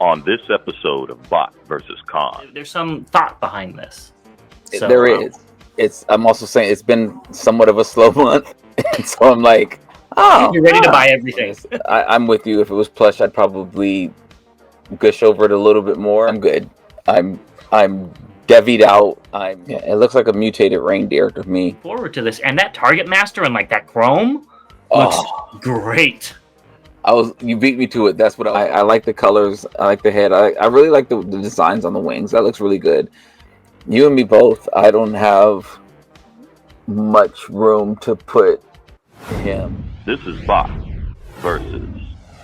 on this episode of Bot versus Con. There's some thought behind this. So, there is. I'm also saying it's been somewhat of a slow month, and so I'm like, you're ready to buy everything. I'm with you. If it was plush, I'd probably gush over it a little bit more. I'm good. I'm devied out. It looks like a mutated reindeer to me. Forward to this, and that Target Master and like that chrome looks great. You beat me to it. That's what I like. The colors. I like the head. I really like the designs on the wings. That looks really good. You and me both. I don't have much room to put him. This is Bot versus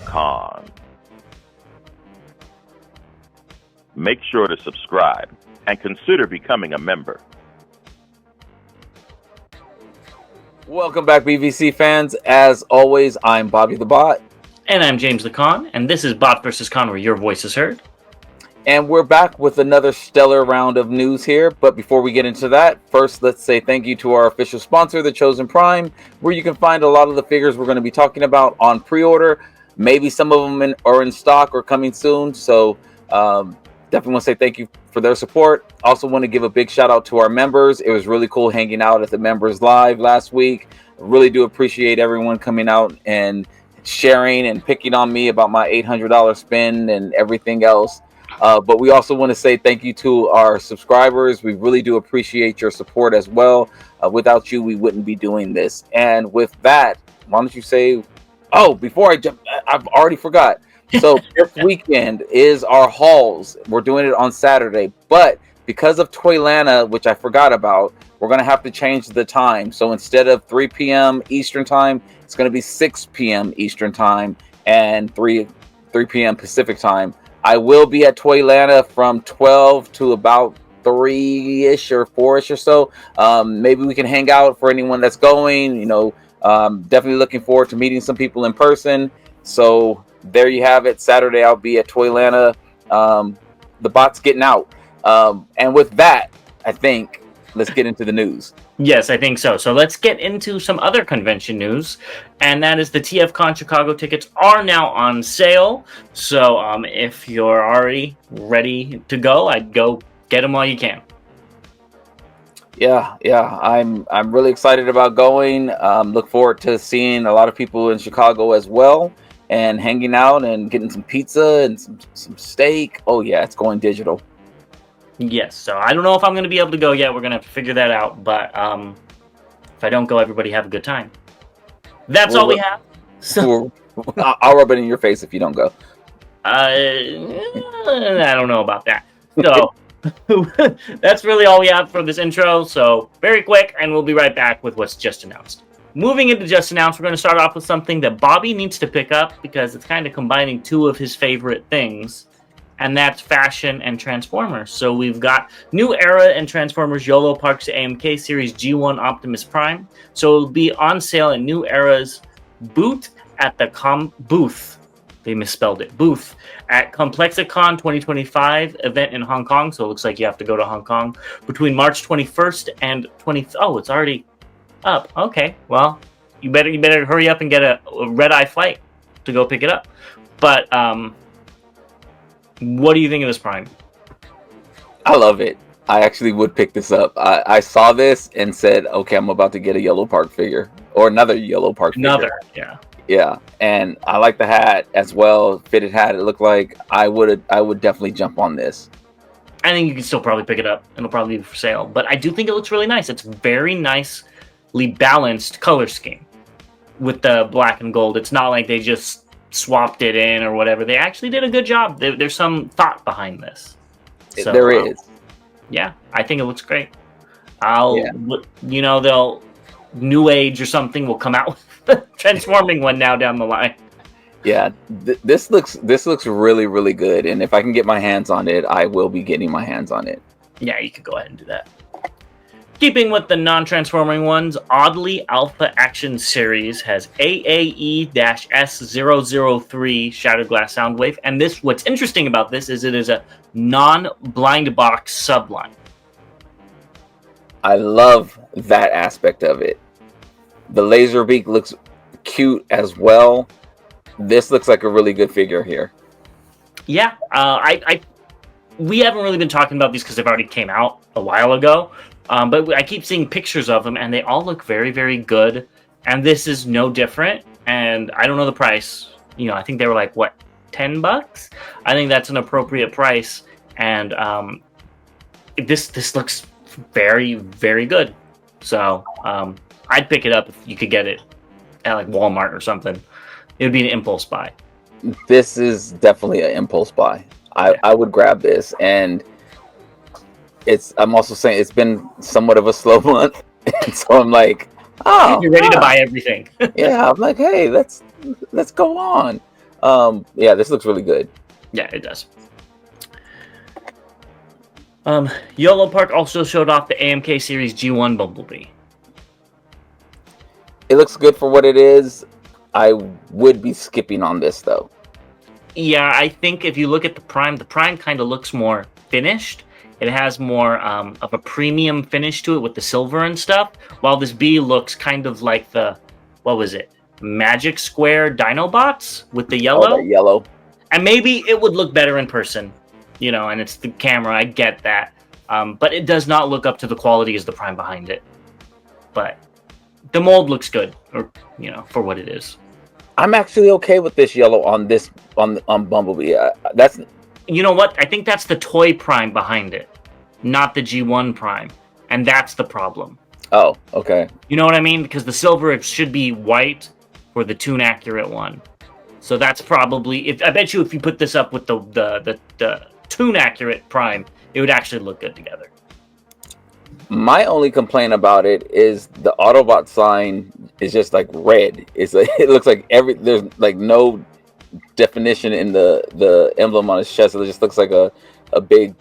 Con. Make sure to subscribe and consider becoming a member. Welcome back, BVC fans. As always, I'm Bobby the Bot. And I'm James the Con, and this is Bot vs. Con, where your voice is heard. And we're back with another stellar round of news here. But before we get into that, first let's say thank you to our official sponsor, The Chosen Prime, where you can find a lot of the figures we're going to be talking about on pre-order. Maybe some of them are in stock or coming soon. So definitely want to say thank you for their support. Also want to give a big shout out to our members. It was really cool hanging out at the members live last week. I really do appreciate everyone coming out and sharing and picking on me about my $800 spend and everything else. But we also want to say thank you to our subscribers. We really do appreciate your support as well. Without you, we wouldn't be doing this. And with that, why don't you say, before I jump, I've already forgot. So this weekend is our hauls. We're doing it on Saturday, but because of Toylanta, which I forgot about, we're going to have to change the time. So instead of 3 p.m. Eastern time, it's going to be 6 p.m. Eastern time and 3 p.m. Pacific time. I will be at Toylanta from 12 to about 3-ish or 4-ish or so. Maybe we can hang out for anyone that's going. Definitely looking forward to meeting some people in person. So there you have it. Saturday I'll be at Toylanta. The bot's getting out. And with that, I think let's get into the news. Yes, I think so. So let's get into some other convention news, and that is the TFCon Chicago tickets are now on sale. So if you're already ready to go, I'd go get them while you can. Yeah, I'm really excited about going. Look forward to seeing a lot of people in Chicago as well, and hanging out and getting some pizza and some steak. Oh yeah, it's going digital. Yes, so I don't know if I'm going to be able to go yet. We're going to have to figure that out. But if I don't go, everybody have a good time. That's all we have. So, I'll rub it in your face if you don't go. I don't know about that. So that's really all we have for this intro. So very quick, and we'll be right back with what's just announced. Moving into just announced, we're going to start off with something that Bobby needs to pick up because it's kind of combining two of his favorite things. And that's fashion and Transformers. So we've got New Era and Transformers YOLO Parks AMK Series G1 Optimus Prime. So it'll be on sale in New Era's booth at the booth. They misspelled it. Booth at Complexicon 2025 event in Hong Kong. So it looks like you have to go to Hong Kong between March 21st and 20th. Oh, it's already up. Okay, well, you better hurry up and get a red-eye flight to go pick it up. But what do you think of this Prime? I love it. I actually would pick this up. I saw this and said, okay, I'm about to get a Yellow Park figure. Or another Yellow Park figure. Yeah. Yeah, and I like the hat as well. Fitted hat. It looked like I would definitely jump on this. I think you can still probably pick it up. It'll probably be for sale. But I do think it looks really nice. It's very nicely balanced color scheme with the black and gold. It's not like they just swapped it in or whatever. They actually did a good job. There's some thought behind this. So, there is. Yeah, I think it looks great. They'll New Age or something will come out with a transforming one now down the line. Yeah, this looks really, really good. And if I can get my hands on it, I will be getting my hands on it. Yeah, you could go ahead and do that. Keeping with the non-transforming ones, Oddly Alpha Action Series has AAE-S003 Shattered Glass Soundwave. And what's interesting about this is it is a non-blind box subline. I love that aspect of it. The laser beak looks cute as well. This looks like a really good figure here. Yeah, we haven't really been talking about these because they've already came out a while ago. But I keep seeing pictures of them, and they all look very, very good. And this is no different. And I don't know the price. I think they were like what, $10? I think that's an appropriate price. And this looks very, very good. So I'd pick it up if you could get it at like Walmart or something. It would be an impulse buy. This is definitely an impulse buy. I would grab this, and I'm also saying it's been somewhat of a slow month, and so I'm like, oh, you're ready to buy everything. Yeah, I'm like, hey, let's go on. Yeah, this looks really good. Yeah, it does. YOLO Park also showed off the AMK Series G1 Bumblebee. It looks good for what it is. I would be skipping on this though. Yeah, I think if you look at the Prime kind of looks more finished. It has more of a premium finish to it with the silver and stuff, while this B looks kind of like the, what was it, Magic Square Dinobots with the yellow. Oh, the yellow. And maybe it would look better in person, and it's the camera, I get that. But it does not look up to the quality as the Prime behind it. But the mold looks good, for what it is. I'm actually okay with this yellow on Bumblebee. That's... You know what? I think that's the toy Prime behind it, not the G1 Prime. And that's the problem. Oh, okay. You know what I mean? Because the silver, it should be white for the tune accurate one. So that's probably, I bet you if you put this up with the tune accurate Prime, it would actually look good together. My only complaint about it is the Autobot sign is just like red. It's like, it looks like there's like no definition in the emblem on his chest. It just looks like a big,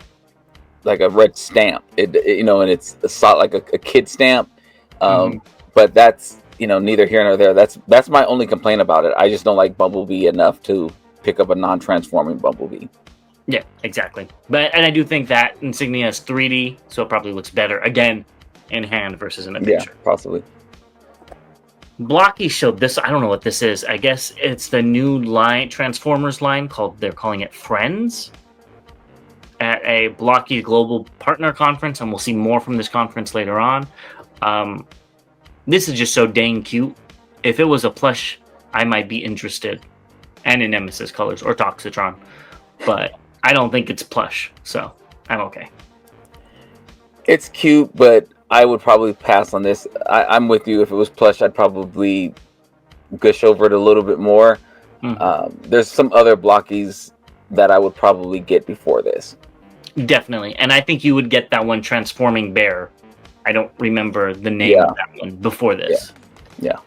like a red stamp. And it's like a kid stamp. But that's neither here nor there. That's my only complaint about it. I just don't like Bumblebee enough to pick up a non-transforming Bumblebee. Yeah, exactly. And I do think that insignia is 3D, so it probably looks better again in hand versus in a picture. Yeah, possibly. Blocky showed this. I don't know what this is. I guess it's the new Transformers line they're calling it Friends, at a Blocky Global Partner Conference, and we'll see more from this conference later on. This is just so dang cute. If it was a plush, I might be interested, and in Nemesis colors or Toxitron, but I don't think it's plush, so I'm okay. It's cute, but I would probably pass on this. I'm with you. If it was plush, I'd probably gush over it a little bit more. There's some other Blockies that I would probably get before this. Definitely. And I think you would get that one Transforming Bear. I don't remember the name of that one before this. Yeah.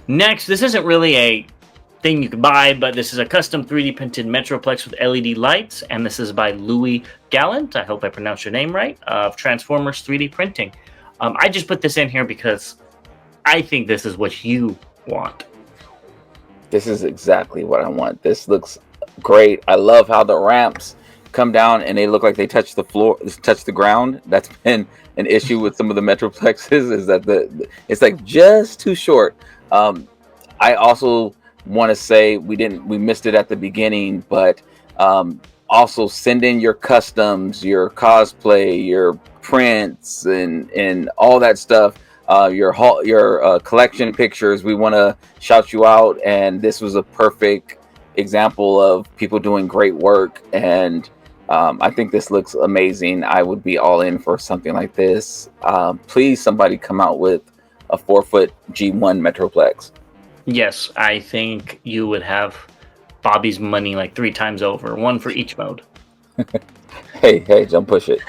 Next, this isn't really a thing you can buy, but this is a custom 3D printed Metroplex with LED lights, and this is by Louis Gallant. I hope I pronounced your name right, of Transformers 3D printing. I just put this in here because I think this is what you want. This is exactly what I want. This looks great. I love how the ramps come down and they look like they touch the ground. That's been an issue with some of the Metroplexes, is that it's like just too short. I also want to say we missed it at the beginning, but also send in your customs, your cosplay, your prints, and all that stuff. Your collection pictures. We want to shout you out, and this was a perfect example of people doing great work. And I think this looks amazing. I would be all in for something like this. Please, somebody come out with a 4-foot G1 Metroplex. Yes, I think you would have Bobby's money like 3 times over, one for each mode. Hey, don't push it.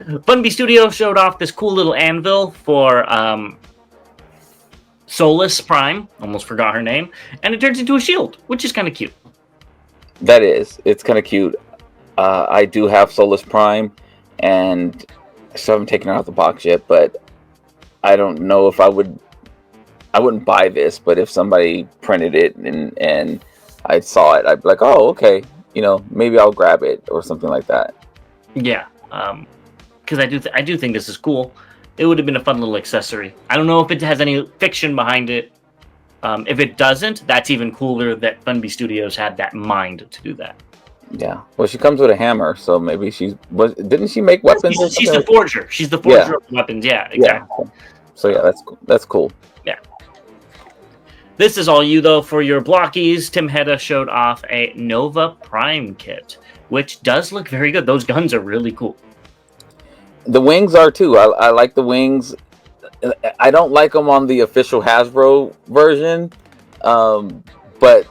Funby Studio showed off this cool little anvil for Solus Prime. Almost forgot her name. And it turns into a shield, which is kind of cute. It's kind of cute. I do have Solus Prime, and I still haven't taken it out the box yet, but I don't know if I wouldn't buy this, but if somebody printed it and I saw it, I'd be like, oh, okay, maybe I'll grab it or something like that. Yeah, because I do think this is cool. It would have been a fun little accessory. I don't know if it has any fiction behind it, If it doesn't, that's even cooler that Funby Studios had that mind to do that. Yeah. Well, she comes with a hammer, so maybe didn't she make weapons? She's the forger. She's the forger of weapons. Yeah, exactly. Yeah. So yeah, that's cool. Yeah. This is all you though for your blockies. Tim Hedda showed off a Nova Prime kit, which does look very good. Those guns are really cool. The wings are too. I like the wings. I don't like them on the official Hasbro version, but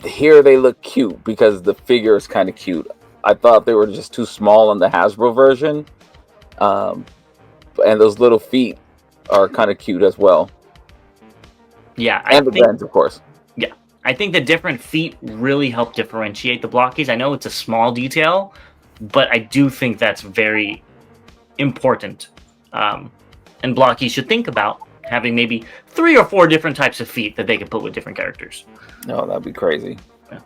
here they look cute because the figure is kind of cute. I thought they were just too small on the Hasbro version, and those little feet are kind of cute as well. Yeah, and the bands, of course. Yeah, I think the different feet really help differentiate the blockies. I know it's a small detail, but I do think that's very important. And blockies should think about having maybe 3 or 4 different types of feet that they could put with different characters. No, that'd be crazy. Yeah.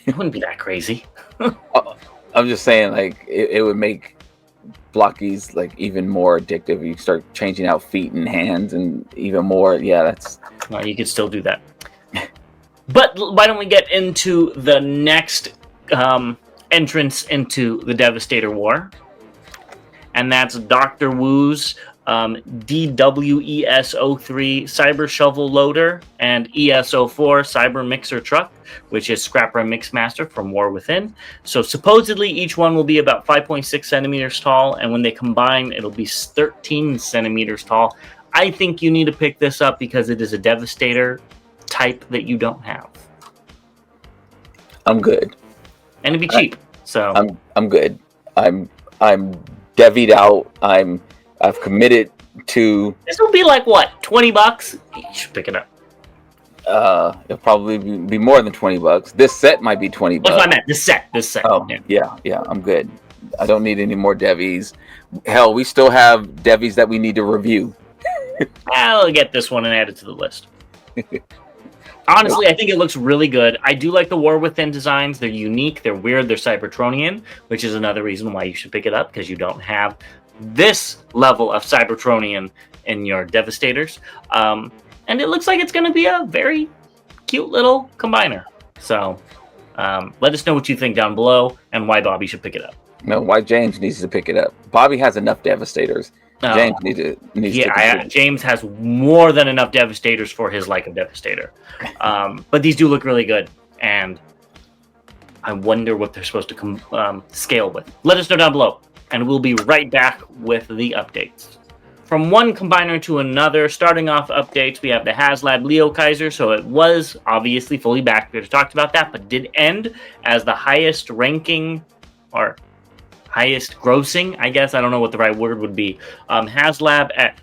It wouldn't be that crazy. I'm just saying, like, it would make blockies like even more addictive. You start changing out feet and hands and even more. Yeah, that's... Well, you could still do that. But why don't we get into the next entrance into the Devastator War? And that's Dr. Wu's DWES-03 Cyber Shovel Loader and ES-04 Cyber Mixer Truck, which is Scrapper Mixmaster from War Within. So supposedly each one will be about 5.6 centimeters tall, and when they combine, it'll be 13 centimeters tall. I think you need to pick this up because it is a Devastator type that you don't have. I'm good. And it'd be cheap. So I'm good. I'm devied out. I've committed to... This will be like, what, $20? You should pick it up. It'll probably be more than $20. This set might be $20. That's what I meant. This set. Oh, yeah, I'm good. I don't need any more Devies. Hell, we still have Devies that we need to review. I'll get this one and add it to the list. Honestly, I think it looks really good. I do like the War Within designs. They're unique, they're weird, they're Cybertronian, which is another reason why you should pick it up, because you don't have this level of Cybertronian in your Devastators. And it looks like it's going to be a very cute little combiner. So let us know what you think down below and why Bobby should pick it up. No, why James needs to pick it up. Bobby has enough Devastators. James needs to James has more than enough Devastators for his like of Devastator. But these do look really good, and I wonder what they're supposed to scale with. Let us know down below, and we'll be right back with the updates. From one combiner to another, starting off updates, we have the HasLab Leo Kaiser. So it was obviously fully back. We talked about that, but did end as the highest ranking, or highest grossing, I guess. I don't know what the right word would be. HasLab at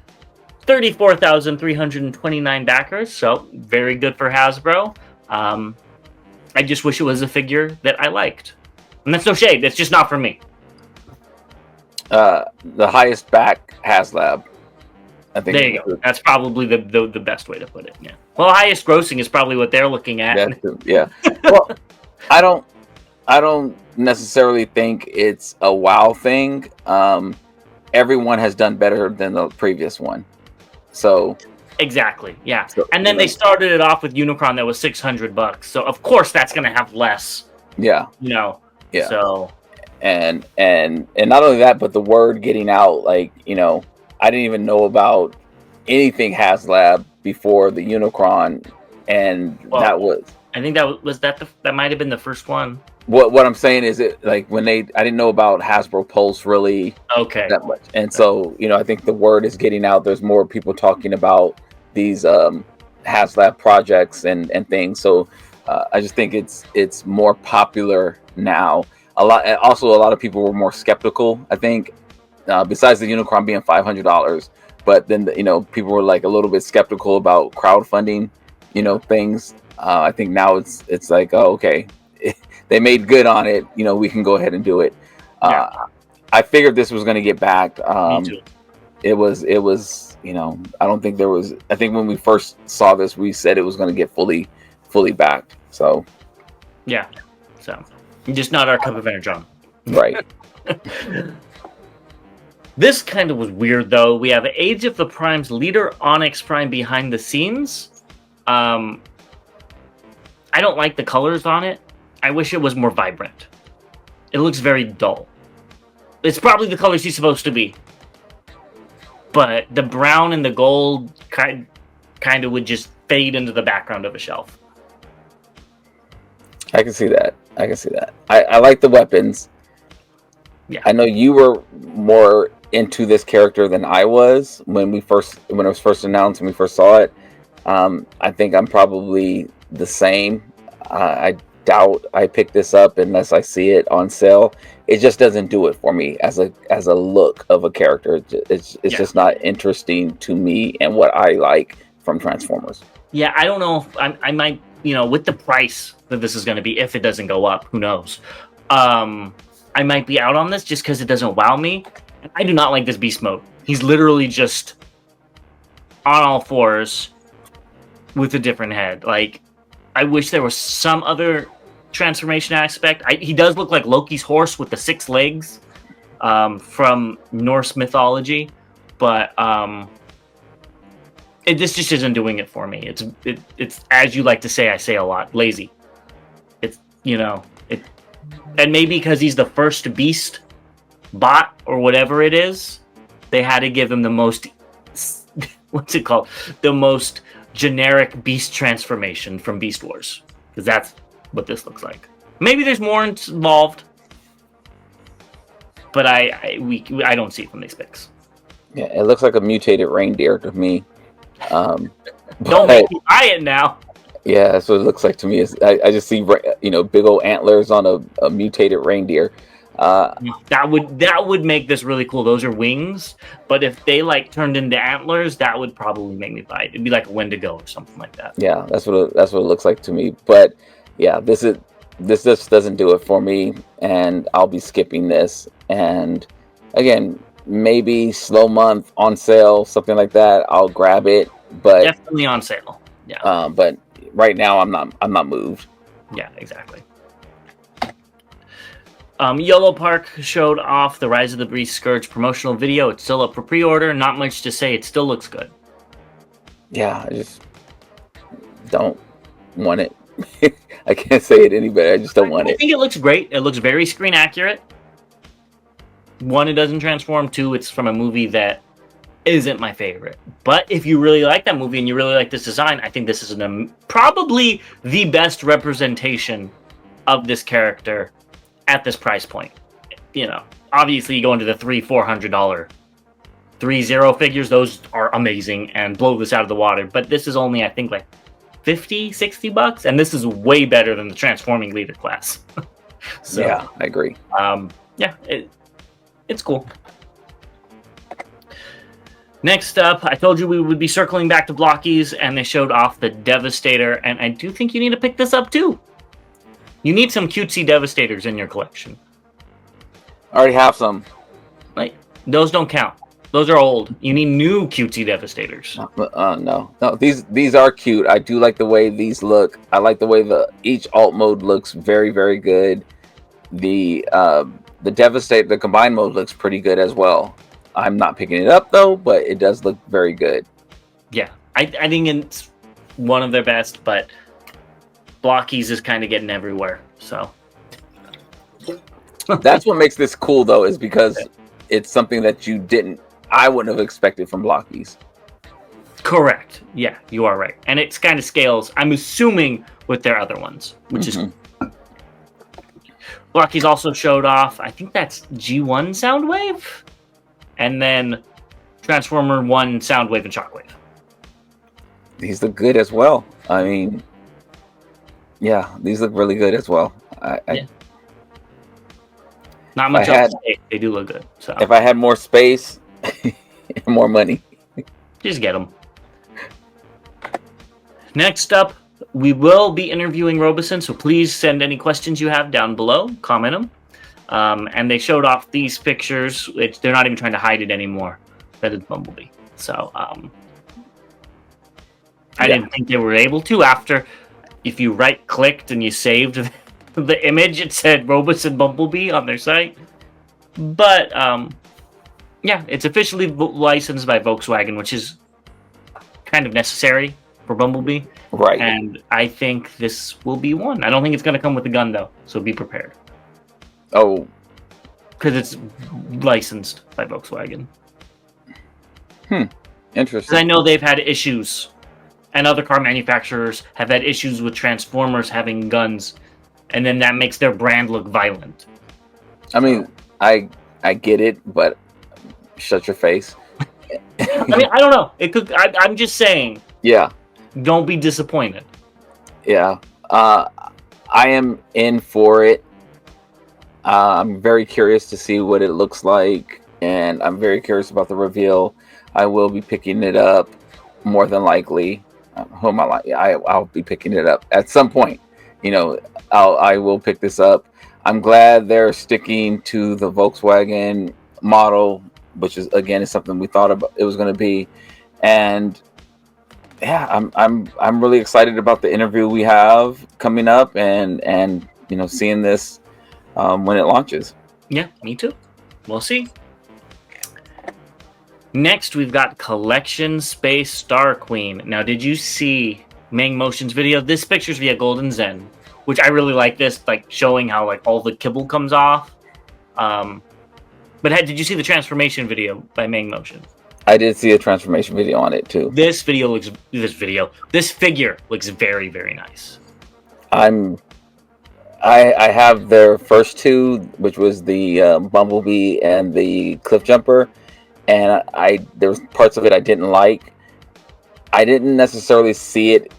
34,329 backers. So very good for Hasbro. I just wish it was a figure that I liked. And that's no shade. That's just not for me. The highest back HasLab. I think there you go. That's probably the best way to put it. Yeah. Well, highest grossing is probably what they're looking at. Yeah. Well, I don't necessarily think it's a wow thing. Everyone has done better than the previous one. So exactly. Yeah. So, and then they started it off with Unicron that was $600. So of course that's going to have less. Yeah. Yeah. So and not only that, but the word getting out, like, I didn't even know about anything HasLab before the Unicron, and I think that might have been the first one. What I'm saying is, it like when I didn't know about Hasbro Pulse really that much, and so I think the word is getting out. There's more people talking about these HasLab projects and things. So I just think it's more popular now. A lot of people were more skeptical, I think. Besides the Unicron being $500, but then people were like a little bit skeptical about crowdfunding, things. I think now it's like, oh, okay, they made good on it. We can go ahead and do it. I figured this was going to get backed. Me too. It was. I don't think there was. I think when we first saw this, we said it was going to get fully backed. So yeah. So just not our cup of energy, John. Right. This kind of was weird, though. We have Age of the Prime's leader, Onyx Prime, behind the scenes. I don't like the colors on it. I wish it was more vibrant. It looks very dull. It's probably the colors he's supposed to be. But the brown and the gold kind of would just fade into the background of a shelf. I can see that. I like the weapons. Yeah. I know you were more into this character than I was when it was first announced and we first saw it. I think I'm probably the same. I doubt I pick this up unless I see it on sale. It just doesn't do it for me as a look of a character. It's just not interesting to me and what I like from Transformers. Yeah, I don't know if I might, with the price that this is going to be, if it doesn't go up, who knows? I might be out on this just because it doesn't wow me. I do not like this beast mode. He's literally just on all fours with a different head. Like, I wish there was some other transformation aspect. He does look like Loki's horse with the 6 legs from Norse mythology, but this just isn't doing it for me. It's as you like to say, I say a lot, lazy. It's and maybe because he's the first beast bot or whatever it is, they had to give him the most what's it called? The most generic beast transformation from Beast Wars, because that's what this looks like. Maybe there's more involved, but I don't see it from these pics. Yeah, it looks like a mutated reindeer to me. Don't make me buy it now. Yeah, that's what it looks like to me. I just see big old antlers on a mutated reindeer. That would make this really cool. Those are wings, but if they turned into antlers, that would probably make me buy it. It'd be like a Wendigo or something like that. Yeah, that's what it looks like to me. But yeah, this just doesn't do it for me, and I'll be skipping this. And again, maybe slow month on sale, something like that. I'll grab it, but definitely on sale. Yeah. But right now, I'm not moved. Yeah, exactly. Yellow Park showed off the Rise of the Beast Scourge promotional video. It's still up for pre-order. Not much to say. It still looks good. Yeah, I just don't want it. I can't say it any better. I just don't want it. I think it looks great. It looks very screen accurate. 1, it doesn't transform. 2, it's from a movie that isn't my favorite. But if you really like that movie and you really like this design, I think this is probably the best representation of this character at this price point. Obviously you go into the $300-$400 3-0 figures. Those are amazing and blow this out of the water. But this is only, I think, like $50-$60, and this is way better than the transforming leader class. So, yeah, I agree. Yeah, it's cool. Next up, I told you we would be circling back to Blockies, and they showed off the Devastator, and I do think you need to pick this up too. You need some cutesy Devastators in your collection. I already have some. Those don't count. Those are old. You need new cutesy Devastators. No. These are cute. I do like the way these look. I like the way each alt mode looks very, very good. The Devastator, the combined mode looks pretty good as well. I'm not picking it up though, but it does look very good. Yeah, I think it's one of their best, but Blockies is kind of getting everywhere. So that's what makes this cool though, is because it's something that I wouldn't have expected from Blockies. Correct. Yeah, you are right. And it's kind of scales, I'm assuming, with their other ones, which is cool. Blockies also showed off, I think that's G1 Soundwave, and then Transformer 1 Soundwave and Shockwave. These look good as well. I mean, yeah, these look really good as well. Yeah. Not much else to say. They do look good. So if I had more space and more money, just get them. Next up, we will be interviewing Robeson, so please send any questions you have down below. Comment them. And they showed off these pictures, which they're not even trying to hide it anymore. That is Bumblebee. So I didn't think they were able to. After, if you right-clicked and you saved the image, it said Robeson Bumblebee on their site. But Yeah, it's officially licensed by Volkswagen, which is kind of necessary for Bumblebee. Right. And I think this will be one. I don't think it's going to come with a gun, though, so be prepared. Oh. Because it's licensed by Volkswagen. Interesting. I know they've had issues, and other car manufacturers have had issues with Transformers having guns, and then that makes their brand look violent. I mean, I get it, but shut your face. I mean, I don't know. It could. I'm just saying. Yeah. Don't be disappointed. Yeah. I am in for it. I'm very curious to see what it looks like, and I'm very curious about the reveal. I will be picking it up more than likely. I'll be picking it up at some point. You know, I will pick this up. I'm glad they're sticking to the Volkswagen model, which is again is something we thought about it was going to be, and yeah, I'm really excited about the interview we have coming up, and you know, seeing this when it launches. Yeah, me too. We'll see. Next, we've got Collection Space Star Queen. Now, did you see Mang Motion's video? This picture's via Golden Zen, which I really like this, like showing how like all the kibble comes off. But did you see the transformation video by Mang Motion? I did see a transformation video on it too. This figure looks very, very nice. I have their first two, which was the Bumblebee and the Cliff Jumper, and there was parts of it I didn't like. I didn't necessarily see it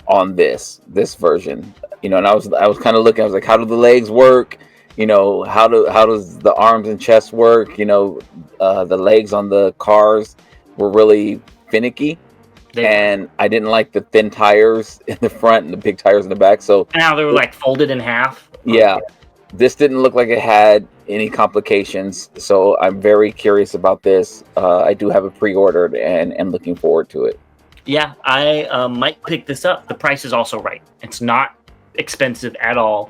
on this version, you know. And I was kind of looking. I was like, how do the legs work? You know, how does the arms and chest work? You know, the legs on the cars were really finicky. And I didn't like the thin tires in the front and the big tires in the back. So now they were like folded in half. Yeah, this didn't look like it had any complications. So I'm very curious about this. I do have it pre-ordered and looking forward to it. Yeah, I might pick this up. The price is also right. It's not expensive at all.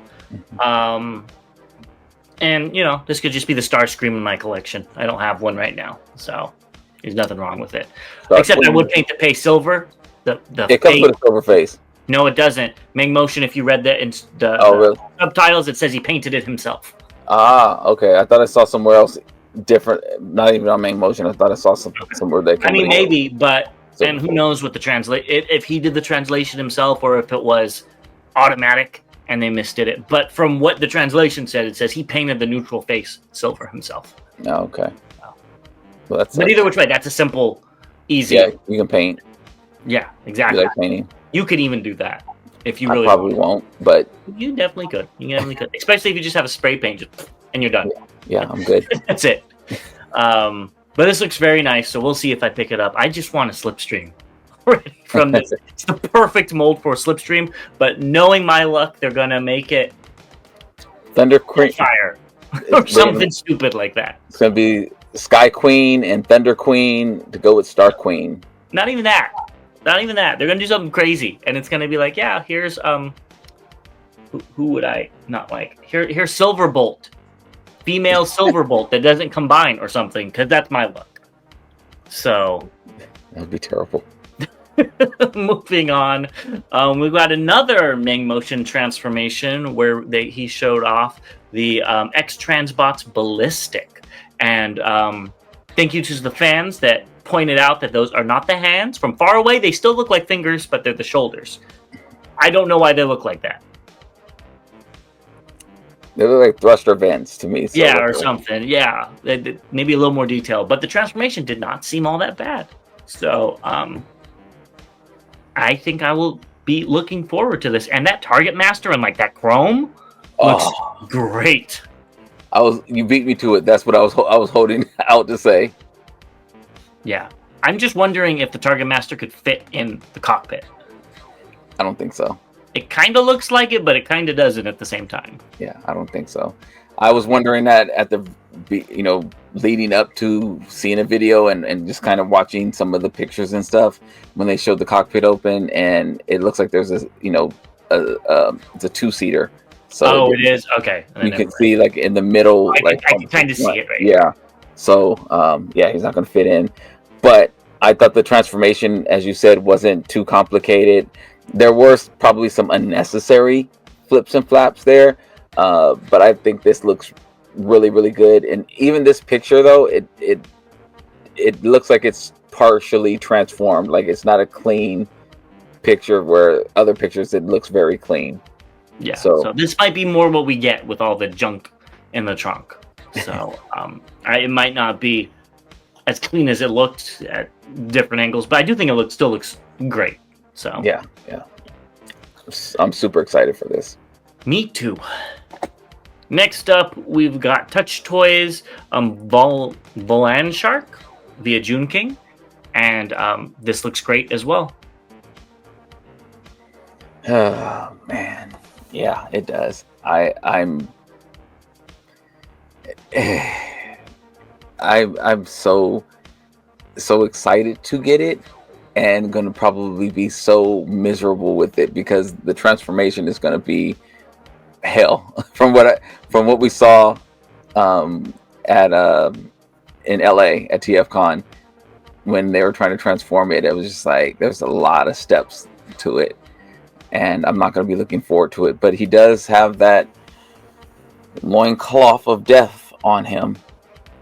And you know, this could just be the Starscream in my collection. I don't have one right now, so there's nothing wrong with it. Except I would paint the face silver. It comes with a silver face. No, it doesn't. Mang Motion, if you read the really? subtitles, it says he painted it himself. Ah, okay. I thought I saw somewhere else different. Not even on Mang Motion. I thought I saw somewhere that. I mean, maybe, but and who knows what the if he did the translation himself or if it was automatic and they misdid it. But from what the translation said, it says he painted the neutral face silver himself. Oh, okay. Well, but either which way, that's a simple, easy. Yeah, you can paint. Yeah, exactly. You like painting? You could even do that if you really. I probably won't, but you definitely could. You definitely could, especially if you just have a spray paint and you're done. Yeah, I'm good. That's it. But this looks very nice, so we'll see if I pick it up. I just want a Slipstream from this. It's the perfect mold for a Slipstream, but knowing my luck, they're gonna make it Thunder Queen Fire or something stupid like that. It's gonna be Sky Queen and Thunder Queen to go with Star Queen. Not even that. They're gonna do something crazy, and it's gonna be like, yeah, here's who would I not like? Here's Silverbolt, female Silverbolt that doesn't combine or something, because that's my luck. So that'd be terrible. Moving on, we've got another Mang Motion transformation where he showed off the X Transbots Ballistic, and thank you to the fans that pointed out that those are not the hands. From far away, they still look like fingers, but they're the shoulders. I don't know why they look like that. They look like thruster vents to me. So yeah, or something. Yeah, maybe a little more detail. But the transformation did not seem all that bad. So, I think I will be looking forward to this. And that Target Master and like that chrome looks great. You beat me to it. That's what I was holding out to say. Yeah. I'm just wondering if the Target Master could fit in the cockpit. I don't think so. It kind of looks like it, but it kind of doesn't at the same time. Yeah, I don't think so. I was wondering that at the, leading up to seeing a video and just kind of watching some of the pictures and stuff when they showed the cockpit open, and it looks like there's it's a two-seater. So it is? Okay. You can see like in the middle. I can kind of see it right Yeah. So yeah, he's not going to fit in. But I thought the transformation, as you said, wasn't too complicated. There were probably some unnecessary flips and flaps there, but I think this looks really, really good. And even this picture, though, it looks like it's partially transformed. Like it's not a clean picture where other pictures it looks very clean. Yeah. So this might be more what we get with all the junk in the trunk. So it might not be as clean as it looked at different angles, but I do think it still looks great. So yeah, I'm super excited for this. Me too. Next up, we've got Touch Toys Volan Shark via June King, and this looks great as well. Oh man, yeah, it does. I'm so excited to get it, and gonna probably be so miserable with it because the transformation is gonna be hell from what we saw at in LA at TFCon when they were trying to transform it. It was just like there's a lot of steps to it, and I'm not going to be looking forward to it. But he does have that loincloth of death on him.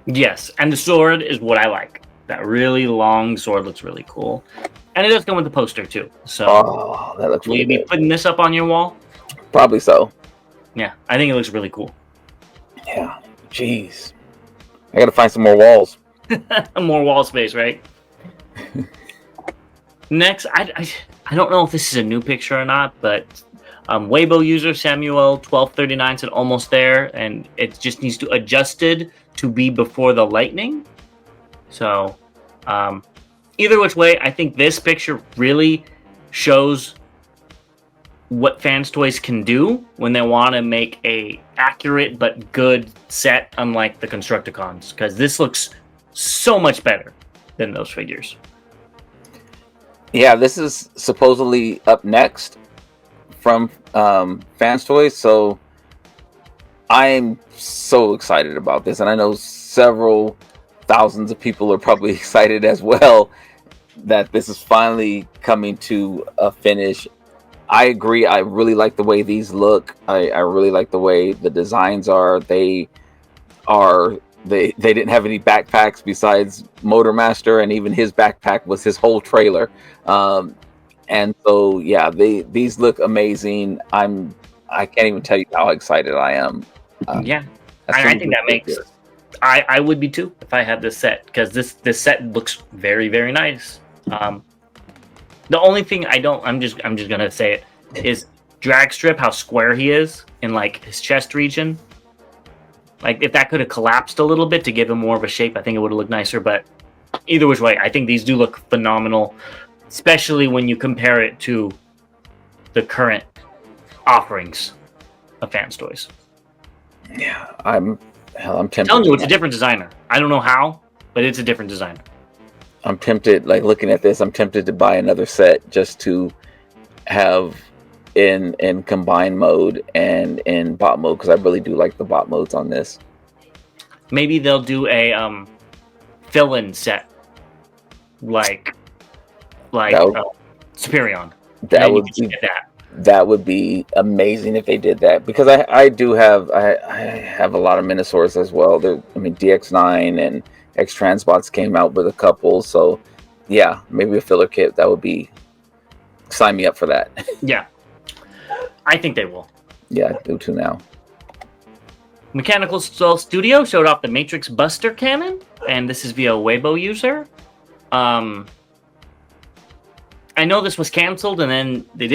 Yes, and the sword is what I like. That really long sword looks really cool, and it does come with the poster too. So that looks really will you be putting this up on your wall? Probably so. Yeah, I think it looks really cool. Yeah, jeez, I got to find some more walls. More wall space, right? Next, I don't know if this is a new picture or not, but Weibo user Samuel1239 said almost there, and it just needs to adjusted to be before the lightning. So either which way, I think this picture really shows what Fans Toys can do when they want to make a accurate but good set, unlike the Constructicons, because this looks so much better than those figures. Yeah, this is supposedly up next from Fans Toys, so I'm so excited about this, and I know several thousands of people are probably excited as well that this is finally coming to a finish. I agree. I really like the way these look. I really like the way the designs are. They didn't have any backpacks besides Motormaster, and even his backpack was his whole trailer. And so yeah, these look amazing. I can't even tell you how excited I am. Yeah, I think that makes. I would be too if I had this set, because this set looks very, very nice. The only thing I'm just gonna say it is drag strip, how square he is in like his chest region. Like if that could have collapsed a little bit to give him more of a shape, I think it would have looked nicer. But either which way, I think these do look phenomenal, especially when you compare it to the current offerings of Fans Toys. Yeah, I'm tempted. I'm telling you, it's a different designer. I don't know how, but it's a different designer. I'm tempted, like looking at this, I'm tempted to buy another set just to have in combined mode and in bot mode, because I really do like the bot modes on this. Maybe they'll do a fill-in set like Superion. That would be amazing if they did that, because I have a lot of Minosaurs as well. DX9 and X Transbots came out with a couple, so yeah, maybe a filler kit, that would be, sign me up for that. Yeah, I think they will. Yeah, do too now. Mechanical Skull Studio showed off the Matrix Buster cannon, and this is via Weibo user. I know this was canceled, and then they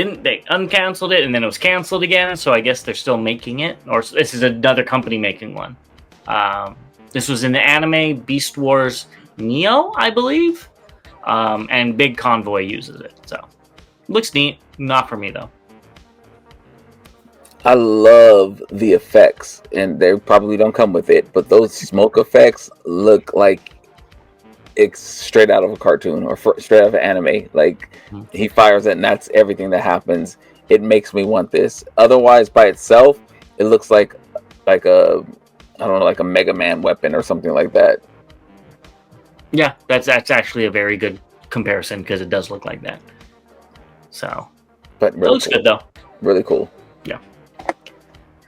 uncanceled it, and then it was canceled again, so I guess they're still making it, or this is another company making one. This was in the anime Beast Wars Neo, I believe, and Big Convoy uses it, so looks neat. Not for me though. I love the effects, and they probably don't come with it, but those smoke effects look like it's straight out of a cartoon or straight out of an anime. Like he fires it, and that's everything that happens. It makes me want this. Otherwise, by itself, it looks like a, I don't know, like a Mega Man weapon or something like that. Yeah, that's actually a very good comparison because it does look like that. So, But it really looks cool. good though. Really cool. Yeah.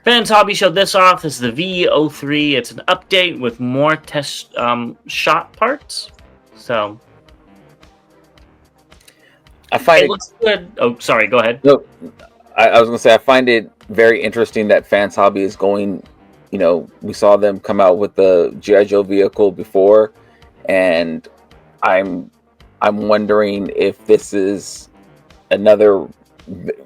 Fans Hobby showed this off. This is the V03. It's an update with more test shot parts. So, I find it looks good. Oh, sorry. Go ahead. No, I was gonna say I find it very interesting that Fans Hobby is going. You know, we saw them come out with the GI Joe vehicle before, and I'm wondering if this is another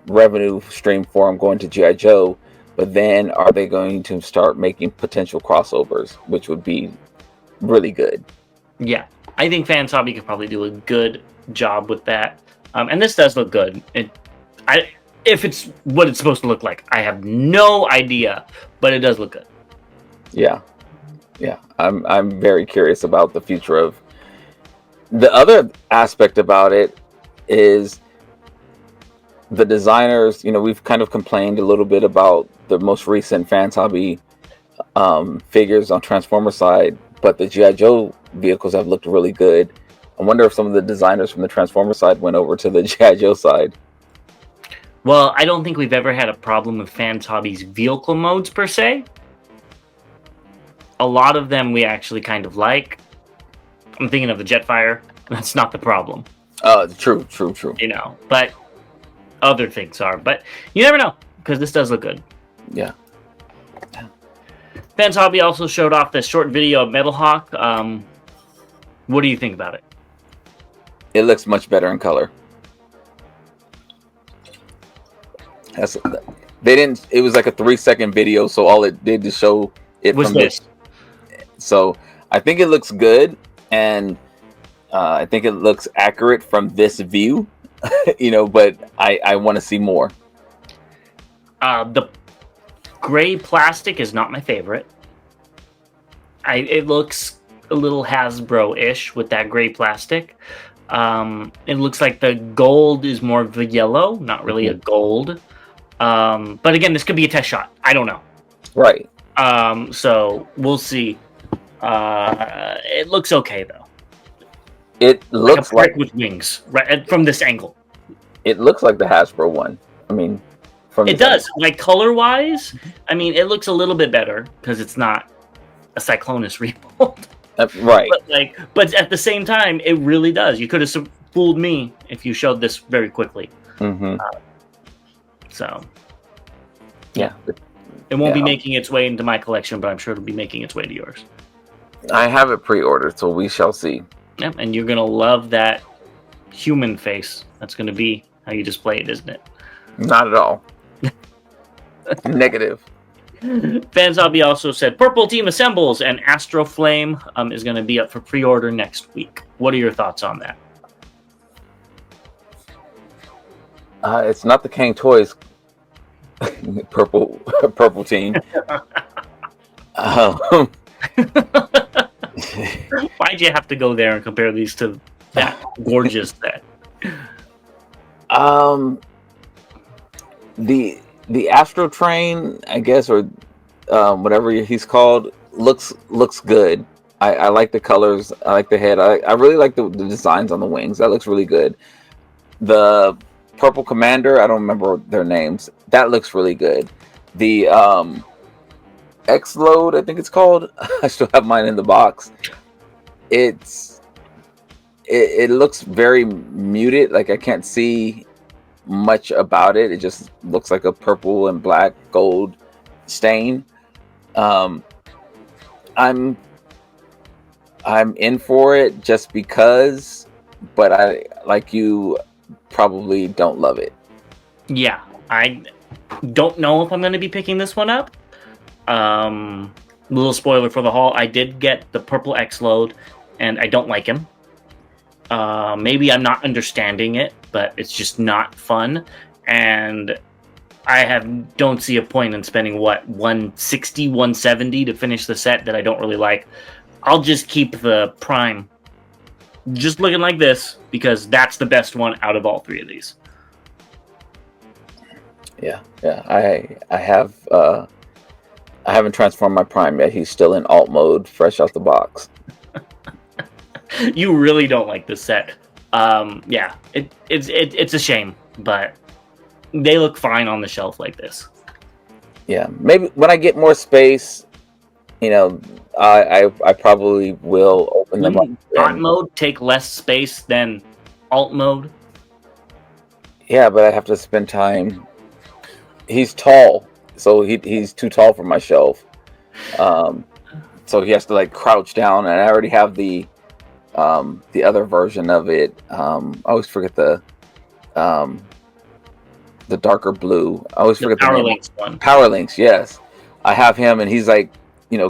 revenue stream for them going to GI Joe. But then, are they going to start making potential crossovers, which would be really good? Yeah, I think Fans Hobby could probably do a good job with that. And this does look good. If it's what it's supposed to look like, I have no idea, but it does look good. Yeah. I'm very curious about the future of. The other aspect about it is the designers. You know, we've kind of complained a little bit about the most recent Fans Hobby figures on Transformer side, but the GI Joe vehicles have looked really good. I wonder if some of the designers from the Transformer side went over to the GI Joe side. Well, I don't think we've ever had a problem with Fans Hobby's vehicle modes per se. A lot of them we actually kind of like. I'm thinking of the Jetfire. That's not the problem. True. You know, but other things are. But you never know, because this does look good. Yeah. Fans Hobby also showed off this short video of Metal Hawk. What do you think about it? It looks much better in color. It was like a 3-second video, so all it did to show it Was from this. So I think it looks good, and I think it looks accurate from this view. You know, but I want to see more. The gray plastic is not my favorite. It looks a little Hasbro-ish with that gray plastic. It looks like the gold is more of the yellow, not really a gold. But again, this could be a test shot. I don't know. Right. So we'll see. It looks okay though. It looks like a prick with wings, right from this angle. It looks like the Hasbro one. I mean, it does. Like color-wise, I mean, it looks a little bit better because it's not a Cyclonus remold. Right. But at the same time, it really does. You could have fooled me if you showed this very quickly. Mm-hmm. So, yeah. It won't be making its way into my collection, but I'm sure it'll be making its way to yours. I have it pre-ordered, so we shall see. Yeah, and you're going to love that human face. That's going to be how you display it, isn't it? Not at all. Negative. Fans Hobby also said Purple Team assembles and Astro Flame is going to be up for pre-order next week. What are your thoughts on that? It's not the Kang Toys purple team. Why'd you have to go there and compare these to that gorgeous set? The Astro Train, I guess, or whatever he's called, looks good. I like the colors. I like the head. I really like the designs on the wings. That looks really good. The Purple Commander, I don't remember their names. That looks really good. The X-Load, I think it's called. I still have mine in the box. It looks very muted. Like I can't see much about it. It just looks like a purple and black gold stain. I'm in for it just because, but I, like you, probably don't love it. Yeah, I don't know if I'm going to be picking this one up. Little spoiler for the haul, I did get the Purple X-Load, and I don't like him. Maybe I'm not understanding it, but it's just not fun. And I don't see a point in spending, what, $160, $170 to finish the set that I don't really like. I'll just keep the Prime just looking like this, because that's the best one out of all three of these. Yeah. I haven't transformed my Prime yet. He's still in alt mode, fresh out the box. You really don't like this set. Yeah, it's a shame, but they look fine on the shelf like this. Yeah, maybe when I get more space, I probably will open them up. Wouldn't bot mode take less space than alt mode? Yeah, but I have to spend time. He's tall, so he's too tall for my shelf. So he has to like crouch down, and I already have the other version of it. I always forget the darker blue. I always forget the Power name. Links one. Power Links, yes. I have him, and he's like,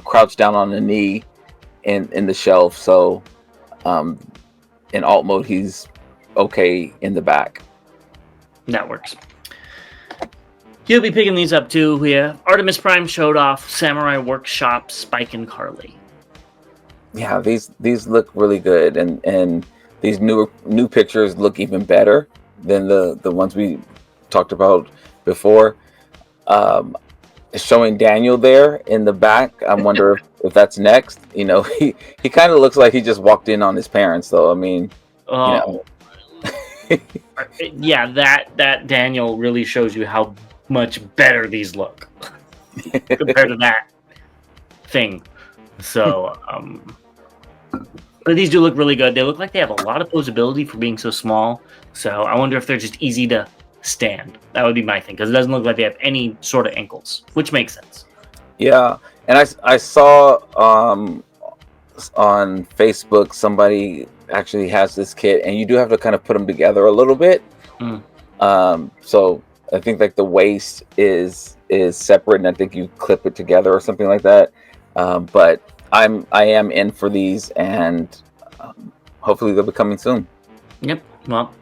crouched down on the knee in the shelf. So, in alt mode, he's okay in the back. That works. You'll be picking these up too. We have Artemis Prime showed off Samurai Workshop Spike and Carly. Yeah, these look really good, and these new pictures look even better than the ones we talked about before. Showing Daniel there in the back. I wonder if that's next. He kind of looks like he just walked in on his parents, though. I mean, yeah, that Daniel really shows you how much better these look compared to that thing. So, but these do look really good. They look like they have a lot of posability for being so small. So I wonder if they're just easy to stand. That would be my thing, because it doesn't look like they have any sort of ankles, which makes sense. Yeah, and I saw on Facebook somebody actually has this kit, and you do have to kind of put them together a little bit. So I think like the waist is separate, and I think you clip it together or something like that. But I am in for these, and hopefully they'll be coming soon. Yep. Well,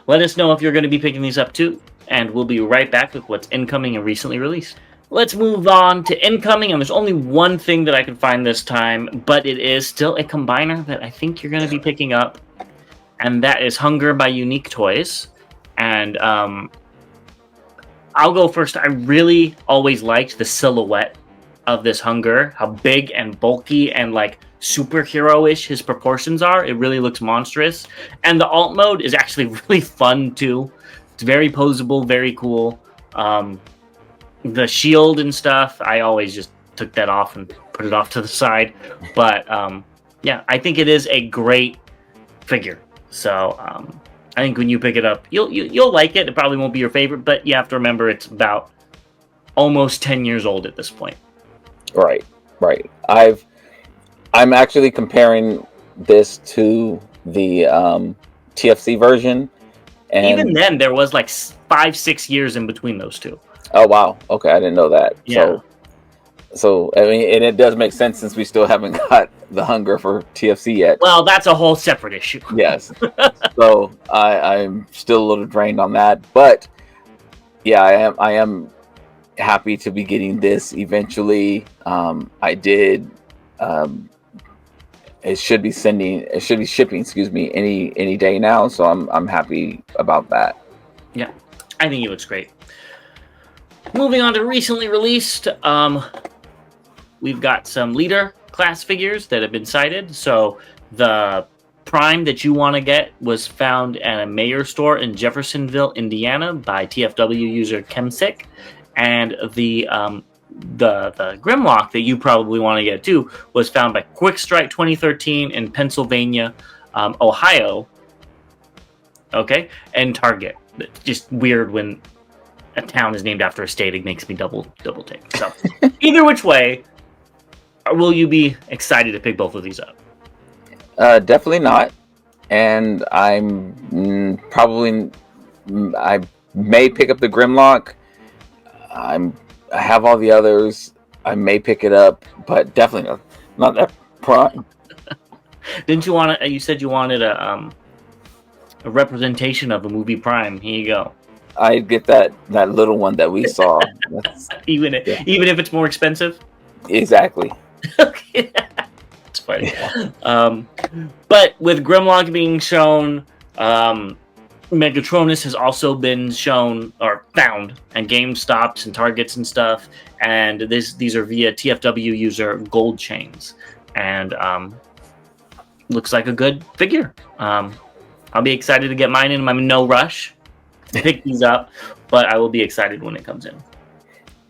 let us know if you're going to be picking these up too, and we'll be right back with what's incoming and recently released. Let's move on to incoming, and there's only one thing that I can find this time, but it is still a combiner that I think you're going to be picking up, and that is Hunger by Unique Toys. And I'll go first. I really always liked the silhouette of this Hunger, how big and bulky and like superhero-ish his proportions are. It really looks monstrous. And the alt mode is actually really fun too. It's very posable, very cool. The shield and stuff, I always just took that off and put it off to the side. But yeah, I think it is a great figure. So I think when you pick it up, you'll like it. It probably won't be your favorite, but you have to remember it's about almost 10 years old at this point. Right. I'm actually comparing this to the TFC version, and even then there was like 5-6 years in between those two. Oh wow, okay, I didn't know that. Yeah. So I mean, and it does make sense since we still haven't got the Hunger for TFC yet. Well, that's a whole separate issue. Yes. So I'm still a little drained on that, but yeah, I am happy to be getting this eventually. I did. It should be shipping, excuse me, any day now. So I'm happy about that. Yeah, I think it looks great. Moving on to recently released, we've got some leader class figures that have been cited. So the Prime that you want to get was found at a Mayor store in Jeffersonville, Indiana, by TFW user Chemsick, and the Grimlock that you probably want to get too was found by Quick Strike 2013 in Pennsylvania, Ohio. Okay, and Target. It's just weird when a town is named after a state. It makes me double take. So either which way, will you be excited to pick both of these up? Definitely not. And I'm probably I may pick up the Grimlock. I have all the others. I may pick it up, but definitely not that Prime. Didn't you want to? You said you wanted a representation of a movie Prime. Here you go. I get that little one that we saw. Even if it's more expensive. Exactly. Okay, it's funny. But with Grimlock being shown, Megatronus has also been shown or found at GameStops and Targets and stuff. And these are via TFW user Gold Chains. And looks like a good figure. I'll be excited to get mine in. I'm in no rush to pick these up, but I will be excited when it comes in.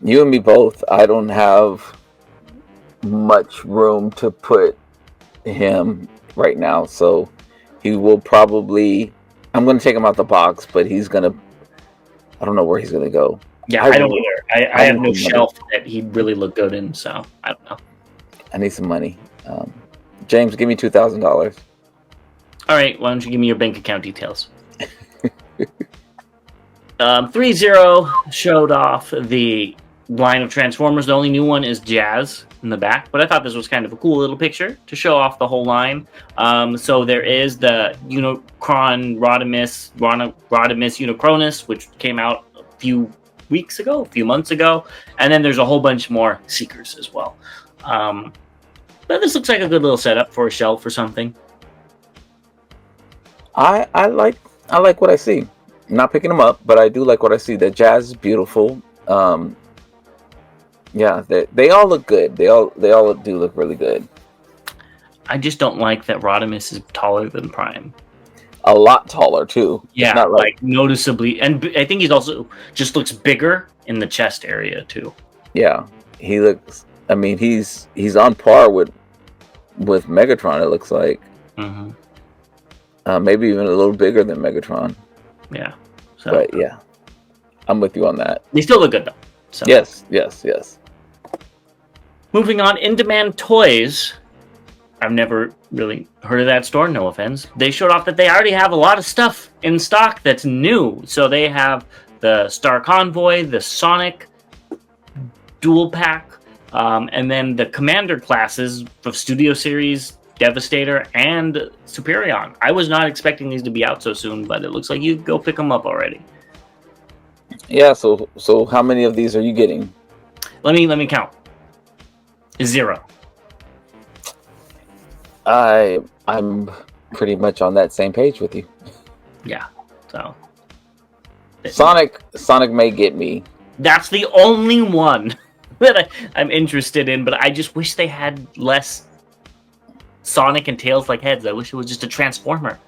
You and me both. I don't have much room to put him right now, so he will probably. I'm going to take him out the box, but he's going to. I don't know where he's going to go. Yeah, I don't either. I have no shelf that he'd really look good in, so I don't know. I need some money. James, give me $2,000. All right, why don't you give me your bank account details? 3-0 showed off the line of Transformers. The only new one is Jazz in the back, but I thought this was kind of a cool little picture to show off the whole line. So there is the Unicron Rodimus Unicronus, which came out a few months ago, and then there's a whole bunch more Seekers as well. But this looks like a good little setup for a shelf or something. I like what I see. I'm not picking them up, but I do like what I see. The Jazz is beautiful. Yeah, they all look good. They all do look really good. I just don't like that Rodimus is taller than Prime. A lot taller too. Yeah, not like noticeably, and I think he's also just looks bigger in the chest area too. Yeah, he looks. I mean, he's on par with Megatron. It looks like. Mm-hmm. Maybe even a little bigger than Megatron. Yeah. So. But yeah, I'm with you on that. They still look good though. So. Yes. Moving on, In Demand Toys. I've never really heard of that store, no offense. They showed off that they already have a lot of stuff in stock that's new. So they have the Star Convoy, the Sonic Dual Pack, and then the Commander classes of Studio Series, Devastator, and Superion. I was not expecting these to be out so soon, but it looks like you go pick them up already. Yeah, so how many of these are you getting? Let me count. 0. I'm pretty much on that same page with you. Yeah. So Sonic may get me. That's the only one that I'm interested in, but I just wish they had less Sonic and Tails like heads. I wish it was just a Transformer.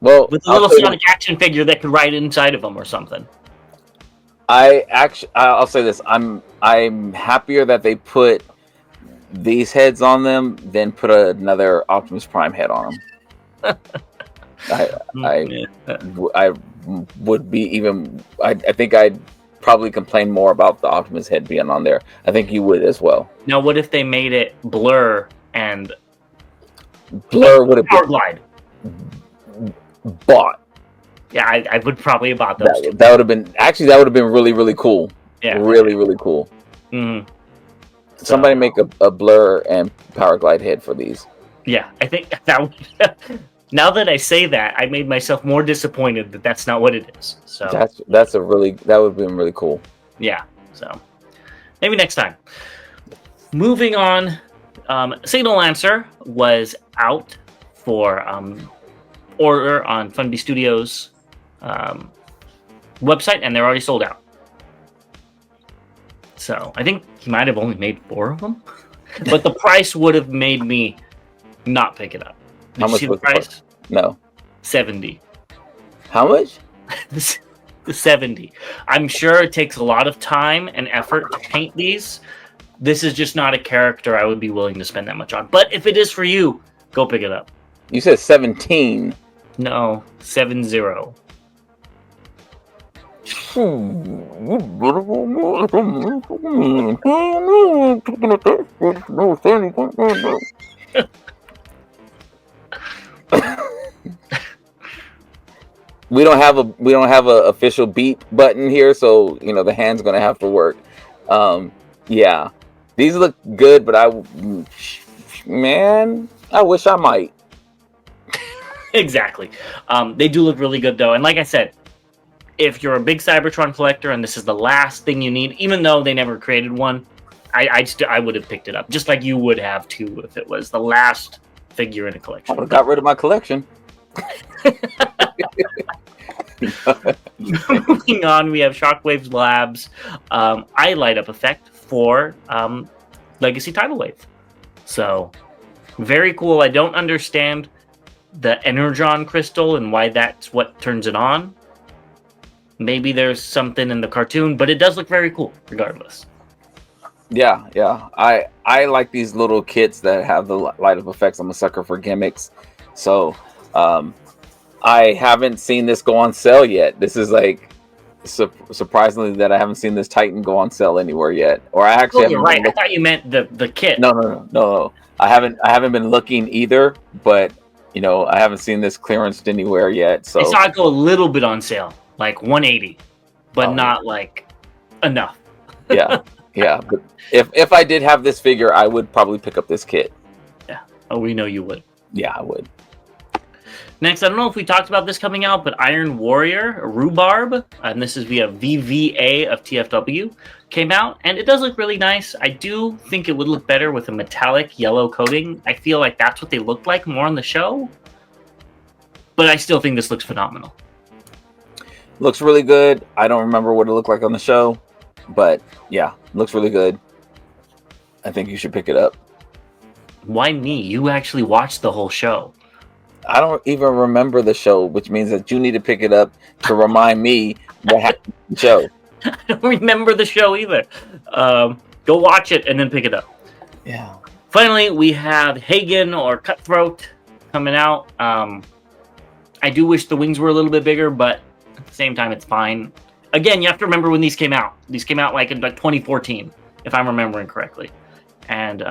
Well, with a little Sonic action figure that could ride inside of them or something. I'll say this: I'm happier that they put these heads on them than put another Optimus Prime head on them. I would be even. I think I'd probably complain more about the Optimus head being on there. I think you would as well. Now, what if they made it Blur and Blur would have Power Glide? Bought. Yeah, I would probably have bought those. That would have been really, really cool. Yeah, really cool. Mm-hmm. Somebody make a Blur and Power Glide head for these. Yeah, I think that would, now that I say that, I made myself more disappointed that that's not what it is. So that would have been really cool. Yeah, so maybe next time. Moving on, Signal Lancer was out for order on Funby Studios website, and they're already sold out. So I think he might have only made 4 of them, but the price would have made me not pick it up. Did How you much see was the price? No. 70. How much? The 70. I'm sure it takes a lot of time and effort to paint these. This is just not a character I would be willing to spend that much on. But if it is for you, go pick it up. You said 17. No, 70. We don't have a official beep button here, so the hand's gonna have to work. Yeah, these look good, but I wish I might. Exactly. They do look really good though, and like I said, if you're a big Cybertron collector and this is the last thing you need, even though they never created one, I would have picked it up, just like you would have too if it was the last figure in a collection. I would have got rid of my collection. Moving on, we have Shockwave's Labs eye light up effect for Legacy Tidal Wave. So Very cool. I don't understand the Energon crystal and why that's what turns it on. Maybe there's something in the cartoon, but it does look very cool regardless. Yeah. I like these little kits that have the light up effects. I'm a sucker for gimmicks. So I haven't seen this go on sale yet. This is like surprisingly that I haven't seen this Titan go on sale anywhere yet. Or I actually you're right. I thought you meant the kit. No. I haven't been looking either, but I haven't seen this clearanced anywhere yet. So I saw it go a little bit on sale, like 180, but not like enough. Yeah. But if I did have this figure, I would probably pick up this kit. Yeah. Oh, we know you would. Yeah, I would. Next, I don't know if we talked about this coming out, but Iron Warrior, Rhubarb, and this is via VVA of TFW, came out, and it does look really nice. I do think it would look better with a metallic yellow coating. I feel like that's what they looked like more on the show, but I still think this looks phenomenal. Looks really good. I don't remember what it looked like on the show, but yeah, looks really good. I think you should pick it up. Why me? You actually watched the whole show. I don't even remember the show, which means that you need to pick it up to remind me what happened in the show. I don't remember the show either. Go watch it and then pick it up. Yeah. Finally, we have Hagen or Cutthroat coming out. I do wish the wings were a little bit bigger, but at the same time, it's fine. Again, you have to remember when these came out. These came out like in 2014, if I'm remembering correctly. And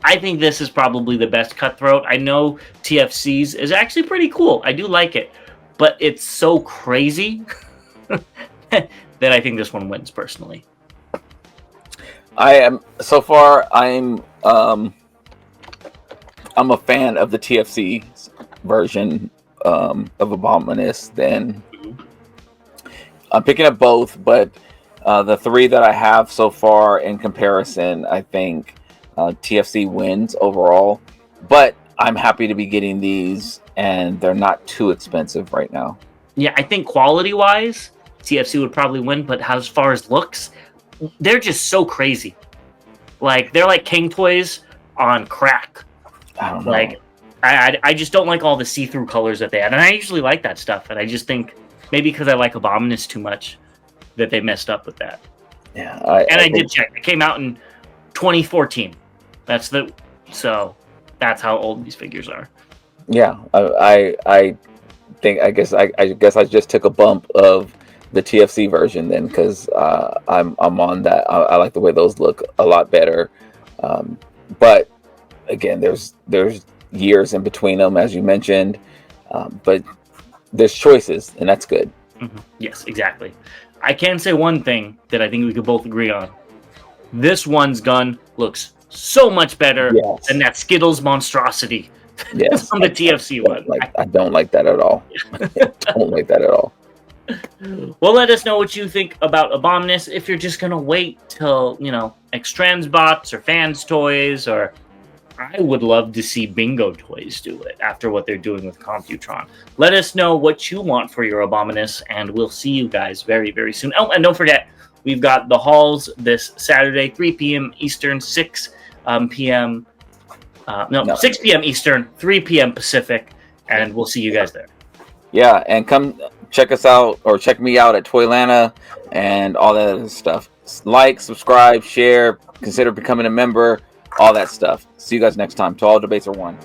I think this is probably the best Cutthroat. I know TFC's is actually pretty cool. I do like it, but it's so crazy that I think this one wins personally. I'm a fan of the TFC version of Abominus. Then I'm picking up both, but the three that I have so far in comparison, I think TFC wins overall, but I'm happy to be getting these, and they're not too expensive right now. Yeah, I think quality-wise, TFC would probably win, but as far as looks, they're just so crazy. Like, they're like King toys on crack. I don't know. Like, I just don't like all the see-through colors that they had, and I usually like that stuff, and I just think maybe because I like Abominus too much that they messed up with that. Yeah, I did check. It came out in 2014. So that's how old these figures are. Yeah, I guess I just took a bump of the TFC version then, because I'm on that. I like the way those look a lot better. But again, there's years in between them, as you mentioned. But there's choices, and that's good. Mm-hmm. Yes, exactly. I can say one thing that I think we could both agree on. This one's gun looks so much better than that Skittles monstrosity from the TFC one. I don't like that at all. I don't like that at all. Well, let us know what you think about Abominus. If you're just going to wait till, X-Trans bots or fans toys, or I would love to see Bingo toys do it after what they're doing with Computron. Let us know what you want for your Abominus, and we'll see you guys very, very soon. Oh, and don't forget, we've got the hauls this Saturday, 3 p.m. Eastern, 6 p.m. 6 p.m. Eastern, 3 p.m. Pacific, and we'll see you guys there. Yeah, and come check us out, or check me out at Toylanta and all that other stuff. Like, subscribe, share, consider becoming a member, all that stuff. See you guys next time. To all debates are won.